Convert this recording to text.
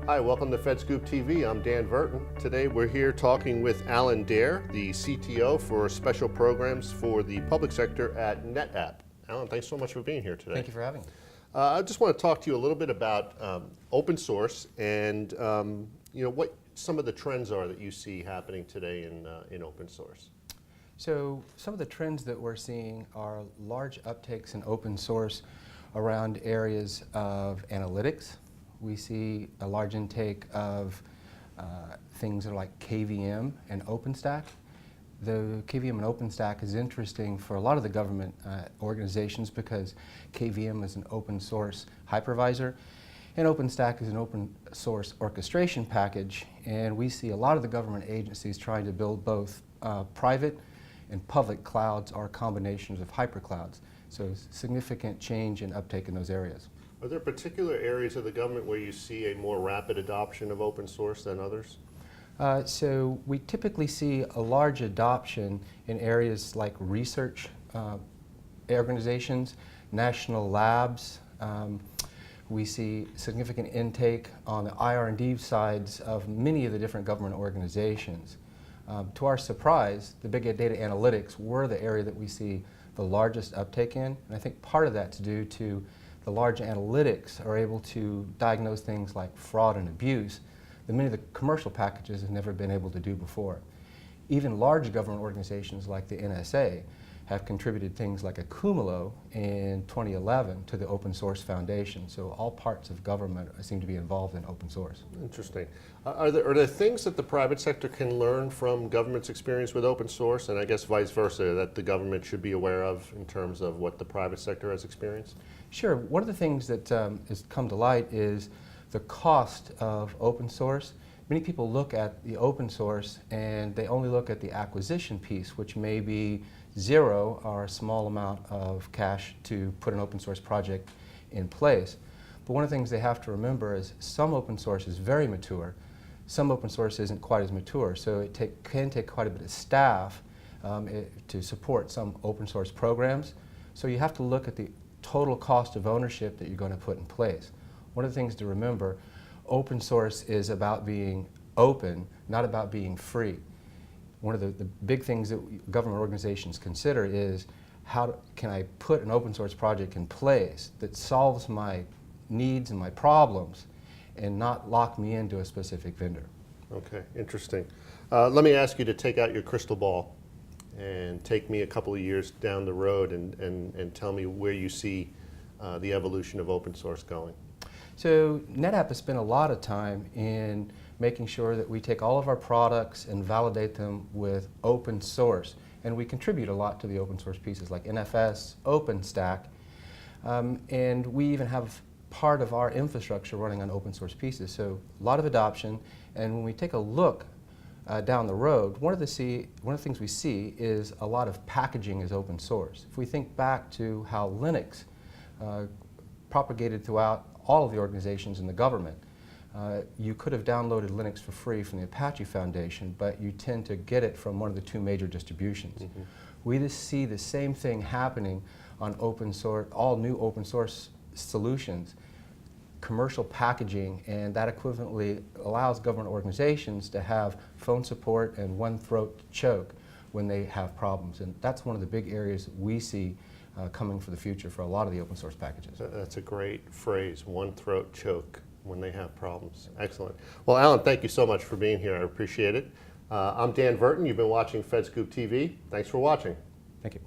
Hi, welcome to FedScoopTV. I'm Dan Verton. Today we're here talking with Alan Dare, the CTO for Special Programs for the Public Sector at NetApp. Alan, thanks so much for being here today. Thank you for having me. I just want to talk to you a little bit about open source and what some of the trends are that you see happening today in open source. So some of the trends that we're seeing are large uptakes in open source around areas of analytics. We see a large intake of things like KVM and OpenStack. The KVM and OpenStack is interesting for a lot of the government organizations because KVM is an open source hypervisor and OpenStack is an open source orchestration package, and we see a lot of the government agencies trying to build both private and public clouds or combinations of hyperclouds. So significant change and uptake in those areas. Are there particular areas of the government where you see a more rapid adoption of open source than others? So we typically see a large adoption in areas like research organizations, national labs. We see significant intake on the IR&D sides of many of the different government organizations. To our surprise, the big data analytics were the area that we see the largest uptake in, and I think part of that's due to the large analytics are able to diagnose things like fraud and abuse that many of the commercial packages have never been able to do before. Even large government organizations like the NSA have contributed things like a Cumulo in 2011 to the Open Source Foundation. So all parts of government seem to be involved in open source. Interesting. Are there things that the private sector can learn from government's experience with open source, and I guess vice versa, that the government should be aware of in terms of what the private sector has experienced? Sure. One of the things that has come to light is the cost of open source. Many people look at the open source and they only look at the acquisition piece, which may be zero or a small amount of cash to put an open source project in place. But one of the things they have to remember is some open source is very mature, some open source isn't quite as mature, so it can take quite a bit of staff to support some open source programs. So you have to look at the total cost of ownership that you're going to put in place. One of the things to remember, open source is about being open, not about being free. One of the big things that government organizations consider is how can I put an open source project in place that solves my needs and my problems and not lock me into a specific vendor. Okay, interesting. Let me ask you to take out your crystal ball and take me a couple of years down the road and tell me where you see the evolution of open source going. So NetApp has spent a lot of time in making sure that we take all of our products and validate them with open source. And we contribute a lot to the open source pieces like NFS, OpenStack, and we even have part of our infrastructure running on open source pieces. So a lot of adoption, and when we take a look down the road, one of the things we see is a lot of packaging is open source. If we think back to how Linux propagated throughout all of the organizations in the government, you could have downloaded Linux for free from the Apache Foundation, but you tend to get it from one of the two major distributions. Mm-hmm. We just see the same thing happening on open source, all new open source solutions, commercial packaging, and that equivalently allows government organizations to have phone support and one throat choke when they have problems. And that's one of the big areas we see coming for the future for a lot of the open source packages. That's a great phrase, one throat choke when they have problems. Excellent. Well, Alan, thank you so much for being here. I appreciate it. I'm Dan Verton. You've been watching FedScoopTV. Thanks for watching. Thank you.